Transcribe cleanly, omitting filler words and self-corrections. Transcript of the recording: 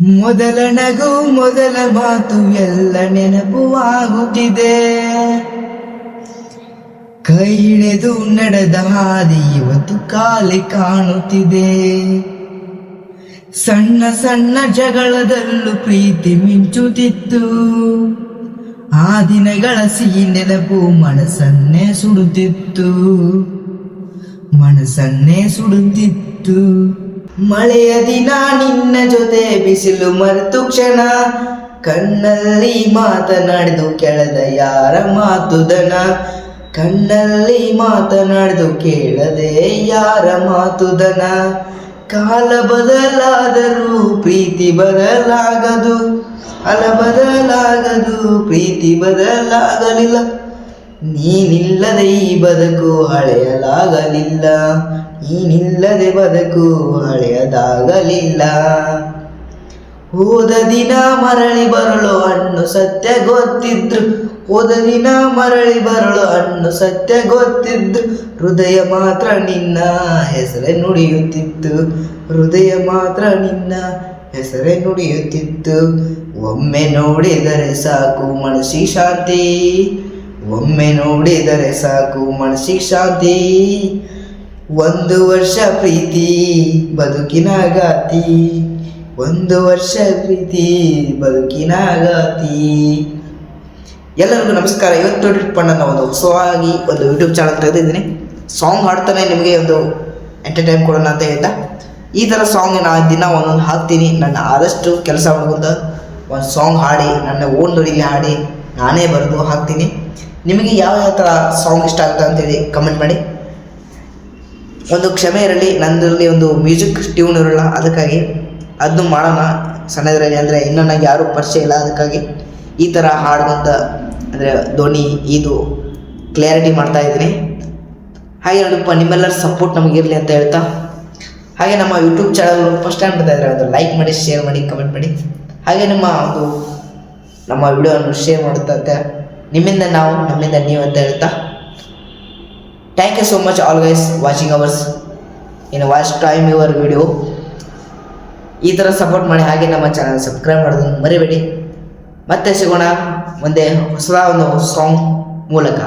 ಮೊದಲ ನಗು ಮೊದಲ ಮಾತು ಎಲ್ಲ ನೆನಪು ಆಗುತ್ತಿದೆ. ಕೈ ಹಿಡಿದು ನಡೆದ ಹಾದಿ ಇವತ್ತು ಖಾಲಿ ಕಾಣುತ್ತಿದೆ. ಸಣ್ಣ ಸಣ್ಣ ಜಗಳದಲ್ಲೂ ಪ್ರೀತಿ ಮಿಂಚುತ್ತಿತ್ತು. ಆ ದಿನಗಳ ಸಿಹಿ ನೆನಪು ಮನಸ್ಸನ್ನೇ ಸುಡುತ್ತಿತ್ತು. ಮಳೆಯ ದಿನ ನಿನ್ನ ಜೊತೆ ಬಿಸಿಲು ಮರೆತು ಕ್ಷಣ ಕಣ್ಣಲ್ಲಿ ಮಾತನಾಡಿದು ಕೆಳದ ಯಾರ ಮಾತುದನ. ಕಣ್ಣಲ್ಲಿ ಮಾತನಾಡಿದು ಕೇಳದೆ ಯಾರ ಮಾತುದನ. ಕಾಲ ಬದಲಾದರೂ ಪ್ರೀತಿ ಬದಲಾಗದು. ಬದಲಾಗದು ಪ್ರೀತಿ ಬದಲಾಗಲಿಲ್ಲ. ನೀನಿಲ್ಲದೆ ಈ ಬದುಕು ಹಳೆಯಲಾಗಲಿಲ್ಲ. ನೀನಿಲ್ಲದೆ ಬದುಕು ಹಳೆಯದಾಗಲಿಲ್ಲ. ಹೋದ ದಿನ ಮರಳಿ ಬರಲು ಹಣ್ಣು ಸತ್ಯ ಗೊತ್ತಿದ್ರು. ಹೋದ ದಿನ ಮರಳಿ ಬರಲು ಹಣ್ಣು ಸತ್ಯ ಗೊತ್ತಿದ್ದು. ಹೃದಯ ಮಾತ್ರ ನಿನ್ನ ಹೆಸರೇ ನುಡಿಯುತ್ತಿತ್ತು. ಹೃದಯ ಮಾತ್ರ ನಿನ್ನ ಹೆಸರೇ ನುಡಿಯುತ್ತಿತ್ತು. ಒಮ್ಮೆ ನೋಡಿದರೆ ಸಾಕು ಮನಸ್ಸಿಗೆ ಶಾಂತಿ. ಒಮ್ಮೆ ನೋಡಿದರೆ ಸಾಕು ಮನಸ್ಸಿಗೆ ಶಾಂತಿ. 1 ವರ್ಷ ಪ್ರೀತಿ ಬದುಕಿನ ಗಾತಿ. 1 ವರ್ಷ ಪ್ರೀತಿ ಬದುಕಿನ ಗಾತಿ. ಎಲ್ಲರಿಗೂ ನಮಸ್ಕಾರ. ಇವತ್ತು ಟ್ರಿಪ್ ಅಣ್ಣ ಒಂದು ಹೊಸವಾಗಿ ಒಂದು ಯೂಟ್ಯೂಬ್ ಚಾನಲ್ ತೆಗೆದಿದ್ದೀನಿ. ಸಾಂಗ್ ಹಾಡ್ತಾನೆ ನಿಮಗೆ ಒಂದು ಎಂಟರ್ಟೈನ್ ಕೊಡೋಣ ಅಂತ ಹೇಳ್ತಾ ಈ ಥರ ಸಾಂಗ್ ನಾನು ದಿನ ಒಂದೊಂದು ಹಾಕ್ತೀನಿ. ನನ್ನ ಆದಷ್ಟು ಕೆಲಸ ಮಾಡ್ಕೊಂತ ಒಂದು ಸಾಂಗ್ ಹಾಡಿ ನನ್ನ ಓನ್ ನುಡಿಲಿ ಹಾಡಿ ನಾನೇ ಬರೆದು ಹಾಕ್ತೀನಿ. ನಿಮಗೆ ಯಾವ ಥರ ಸಾಂಗ್ ಇಷ್ಟ ಆಗುತ್ತೆ ಅಂತೇಳಿ ಕಮೆಂಟ್ ಮಾಡಿ. ಒಂದು ಕ್ಷಮೆ ಇರಲಿ, ನನ್ನದ್ರಲ್ಲಿ ಒಂದು ಮ್ಯೂಸಿಕ್ ಟ್ಯೂನ್ ಇರೋಲ್ಲ, ಅದಕ್ಕಾಗಿ ಅದನ್ನು ಮಾಡೋಣ ಸಣ್ಣದರಲ್ಲಿ. ಅಂದರೆ ಇನ್ನೂ ನನಗೆ ಯಾರೂ ಪರಿಚಯ ಇಲ್ಲ, ಅದಕ್ಕಾಗಿ ಈ ಥರ ಹಾಡುವಂಥ ಅಂದರೆ ಧ್ವನಿ ಇದು ಕ್ಲಿಯರಿಟಿ ಮಾಡ್ತಾಯಿದ್ದೀನಿ. ಹಾಗೆ ನೋಡಪ್ಪ, ನಿಮ್ಮೆಲ್ಲರ ಸಪೋರ್ಟ್ ನಮಗಿರಲಿ ಅಂತ ಹೇಳ್ತಾ, ಹಾಗೆ ನಮ್ಮ ಯೂಟ್ಯೂಬ್ ಚಾನಲ್ ಫಸ್ಟ್ ಟೈಮ್ ಬರ್ತಾ ಇದ್ದಾರೆ ಒಂದು ಲೈಕ್ ಮಾಡಿ, ಶೇರ್ ಮಾಡಿ, ಕಮೆಂಟ್ ಮಾಡಿ. ಹಾಗೆ ನಮ್ಮ ವಿಡಿಯೋವನ್ನು ಶೇರ್ ಮಾಡುತ್ತೆ. ನಿಮ್ಮಿಂದ ನಾವು, ನಮ್ಮಿಂದ ನೀವು ಅಂತ ಹೇಳ್ತಾ, thank you so much all guys watching hours in watch time your video. ಈ ಥರ ಸಪೋರ್ಟ್ ಮಾಡಿ. ಹಾಗೆ ನಮ್ಮ ಚಾನಲ್ ಸಬ್ಸ್ಕ್ರೈಬ್ ಮಾಡೋದನ್ನು ಮರಿಬೇಡಿ. ಮತ್ತೆ ಸಿಗೋಣ ಮುಂದೆ ಹೊಸ ಒಂದು ಸಾಂಗ್ ಮೂಲಕ.